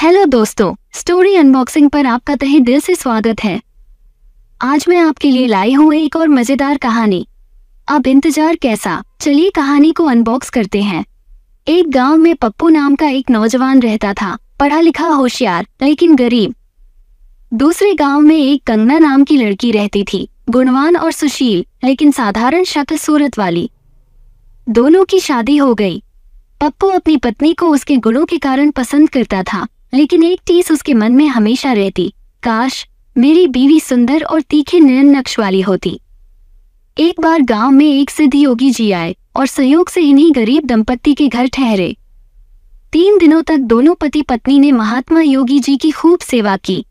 Hello दोस्तों, story unboxing पर आपका तहे दिल से स्वागत है। आज मैं आपके लिए लाई हूँ एक और मजेदार कहानी। अब इंतजार कैसा, चलिए कहानी को अनबॉक्स करते हैं। एक गांव में पप्पू नाम का एक नौजवान रहता था, पढ़ा लिखा होशियार लेकिन गरीब। दूसरे गांव में एक कंगना नाम की लड़की रहती थी, गुणवान और सुशील लेकिन साधारण शक्ल सूरत वाली। दोनों की शादी हो गई। पप्पू अपनी पत्नी को उसके गुणों के कारण पसंद करता था, लेकिन एक टीस उसके मन में हमेशा रहती, काश मेरी बीवी सुंदर और तीखे नयन नक्श वाली होती। एक बार गांव में एक सिद्ध योगी जी आए और संयोग से इन्हीं गरीब दंपत्ति के घर ठहरे। 3 दिनों तक दोनों पति पत्नी ने महात्मा योगी जी की खूब सेवा की।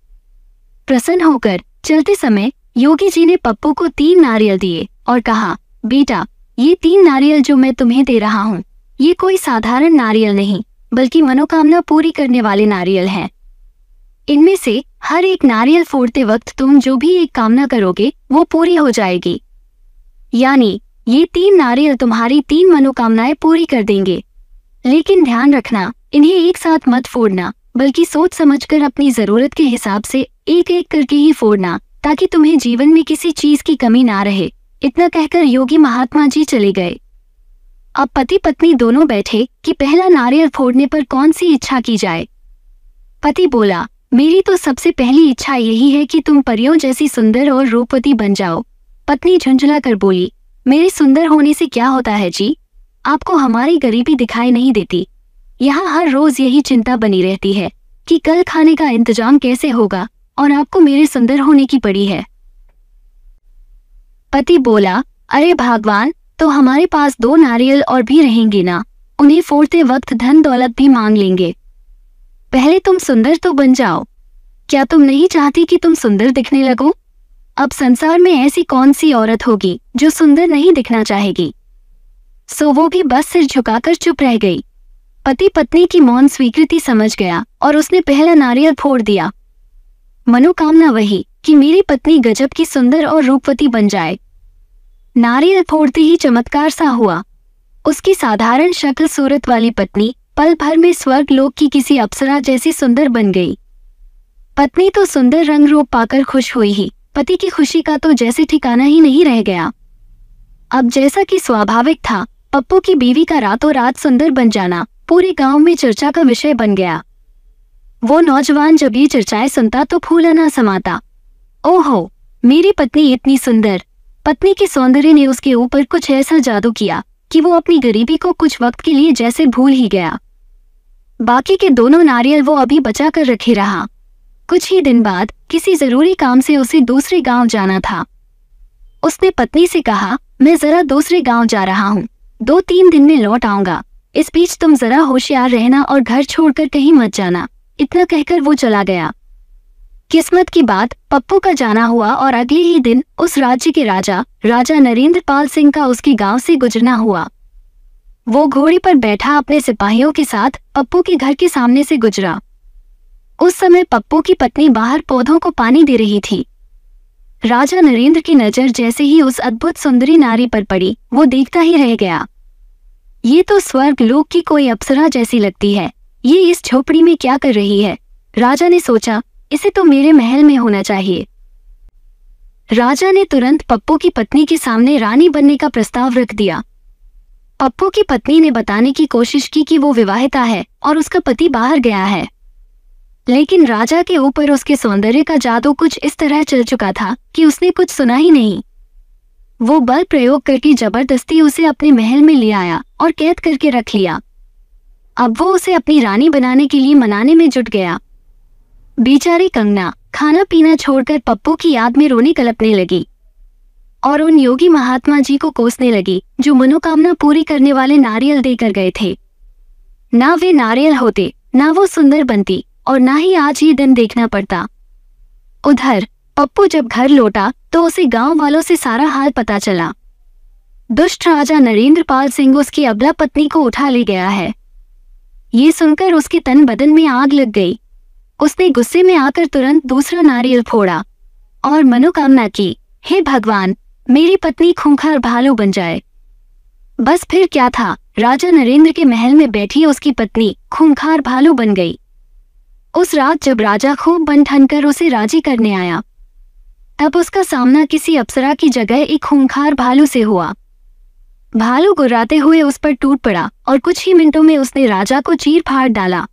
प्रसन्न होकर चलते समय योगी जी ने पप्पू को 3 नारियल दिए और कहा, बेटा, ये 3 नारियल जो मैं तुम्हें दे रहा हूँ, ये कोई साधारण नारियल नहीं बल्कि मनोकामना पूरी करने वाले नारियल हैं। इनमें से हर एक नारियल फोड़ते वक्त तुम जो भी एक कामना करोगे वो पूरी हो जाएगी। यानी ये 3 नारियल तुम्हारी 3 मनोकामनाएं पूरी कर देंगे। लेकिन ध्यान रखना, इन्हें एक साथ मत फोड़ना, बल्कि सोच समझकर अपनी जरूरत के हिसाब से एक एक करके ही फोड़ना, ताकि तुम्हें जीवन में किसी चीज की कमी ना रहे। इतना कहकर योगी महात्मा जी चले गए। अब पति पत्नी दोनों बैठे कि पहला नारियल फोड़ने पर कौन सी इच्छा की जाए। पति बोला, मेरी तो सबसे पहली इच्छा यही है कि तुम परियों जैसी सुंदर और रूपवती बन जाओ। पत्नी झुंझला कर बोली, मेरे सुंदर होने से क्या होता है जी, आपको हमारी गरीबी दिखाई नहीं देती। यहाँ हर रोज यही चिंता बनी रहती है कि कल खाने का इंतजाम कैसे होगा, और आपको मेरे सुंदर होने की पड़ी है। पति बोला, अरे भगवान, तो हमारे पास 2 नारियल और भी रहेंगे ना, उन्हें फोड़ते वक्त धन दौलत भी मांग लेंगे। पहले तुम सुंदर तो बन जाओ। क्या तुम नहीं चाहती कि तुम सुंदर दिखने लगो? अब संसार में ऐसी कौन सी औरत होगी जो सुंदर नहीं दिखना चाहेगी। सो वो भी बस सिर झुकाकर चुप रह गई। पति पत्नी की मौन स्वीकृति समझ गया और उसने पहला नारियल फोड़ दिया। मनोकामना वही कि मेरी पत्नी गजब की सुंदर और रूपवती बन जाए। नारियल फोड़ते ही चमत्कार सा हुआ। उसकी साधारण शक्ल सूरत वाली पत्नी पल भर में स्वर्ग लोक की किसी अप्सरा जैसी सुंदर बन गई। पत्नी तो सुंदर रंग रूप पाकर खुश हुई ही, पति की खुशी का तो जैसे ठिकाना ही नहीं रह गया। अब जैसा कि स्वाभाविक था, पप्पू की बीवी का रातों रात सुंदर बन जाना पूरे गांव में चर्चा का विषय बन गया। वो नौजवान जब ये चर्चाएं सुनता तो फूला ना समाता। ओहो, मेरी पत्नी इतनी सुंदर। पत्नी के सौंदर्य ने उसके ऊपर कुछ ऐसा जादू किया कि वो अपनी गरीबी को कुछ वक्त के लिए जैसे भूल ही गया। बाकी के दोनों नारियल वो अभी बचा कर रखे रहा। कुछ ही दिन बाद किसी जरूरी काम से उसे दूसरे गांव जाना था। उसने पत्नी से कहा, मैं जरा दूसरे गांव जा रहा हूँ, 2-3 दिन में लौट आऊंगा। इस बीच तुम जरा होशियार रहना और घर छोड़कर कहीं मत जाना। इतना कहकर वो चला गया। किस्मत की बात, पप्पू का जाना हुआ और अगले ही दिन उस राज्य के राजा नरेंद्र पाल सिंह का उसके गांव से गुजरना हुआ। वो घोड़े पर बैठा अपने सिपाहियों के साथ पप्पू के घर के सामने से गुजरा। उस समय पप्पू की पत्नी बाहर पौधों को पानी दे रही थी। राजा नरेंद्र की नजर जैसे ही उस अद्भुत सुंदरी नारी पर पड़ी, वो देखता ही रह गया। ये तो स्वर्ग लोक की कोई अप्सरा जैसी लगती है, ये इस झोपड़ी में क्या कर रही है? राजा ने सोचा, इसे तो मेरे महल में होना चाहिए। राजा ने तुरंत पप्पू की पत्नी के सामने रानी बनने का प्रस्ताव रख दिया। पप्पू की पत्नी ने बताने की कोशिश की कि वो विवाहिता है और उसका पति बाहर गया है, लेकिन राजा के ऊपर उसके सौंदर्य का जादू कुछ इस तरह चल चुका था कि उसने कुछ सुना ही नहीं। वो बल प्रयोग करके जबरदस्ती उसे अपने महल में ले आया और कैद करके रख लिया। अब वो उसे अपनी रानी बनाने के लिए मनाने में जुट गया। बेचारी कंगना खाना पीना छोड़कर पप्पू की याद में रोने कलपने लगी और उन योगी महात्मा जी को कोसने लगी जो मनोकामना पूरी करने वाले नारियल देकर गए थे। ना वे नारियल होते, ना वो सुंदर बनती, और ना ही आज ये दिन देखना पड़ता। उधर पप्पू जब घर लौटा तो उसे गांव वालों से सारा हाल पता चला। दुष्ट राजा नरेंद्र पाल सिंह उसकी अबला पत्नी को उठा ले गया है। ये सुनकर उसके तन बदन में आग लग गई। उसने गुस्से में आकर तुरंत दूसरा नारियल फोड़ा और मनोकामना की, हे भगवान, मेरी पत्नी खूंखार भालू बन जाए। बस फिर क्या था, राजा नरेंद्र के महल में बैठी उसकी पत्नी खूंखार भालू बन गई। उस रात जब राजा खूब बन ठन कर उसे राजी करने आया, तब उसका सामना किसी अप्सरा की जगह एक खूंखार भालू से हुआ। भालू गुर्राते हुए उस पर टूट पड़ा और कुछ ही मिनटों में उसने राजा को चीर फाड़ डाला।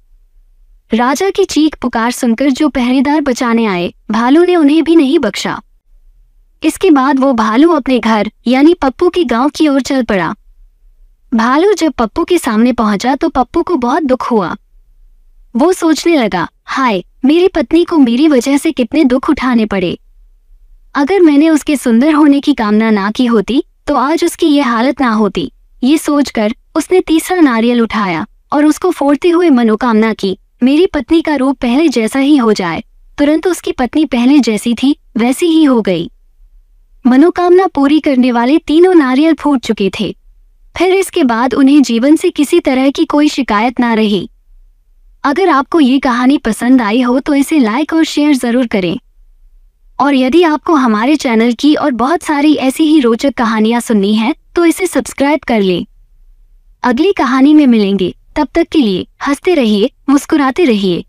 राजा की चीख पुकार सुनकर जो पहरेदार बचाने आए, भालू ने उन्हें भी नहीं बख्शा। इसके बाद वो भालू अपने घर यानी पप्पू के गांव की ओर चल पड़ा। भालू जब पप्पू के सामने पहुंचा तो पप्पू को बहुत दुख हुआ। वो सोचने लगा, हाय, मेरी पत्नी को मेरी वजह से कितने दुख उठाने पड़े। अगर मैंने उसके सुंदर होने की कामना ना की होती तो आज उसकी ये हालत ना होती। ये सोचकर उसने तीसरा नारियल उठाया और उसको फोड़ते हुए मनोकामना की, मेरी पत्नी का रूप पहले जैसा ही हो जाए। तुरंत उसकी पत्नी पहले जैसी थी वैसी ही हो गई। मनोकामना पूरी करने वाले तीनों नारियल फूट चुके थे। फिर इसके बाद उन्हें जीवन से किसी तरह की कोई शिकायत ना रही। अगर आपको ये कहानी पसंद आई हो तो इसे लाइक और शेयर जरूर करें। और यदि आपको हमारे चैनल की और बहुत सारी ऐसी ही रोचक कहानियां सुननी है तो इसे सब्सक्राइब कर लें। अगली कहानी में मिलेंगे, तब तक के लिए हंसते रहिए, मुस्कुराते रहिए।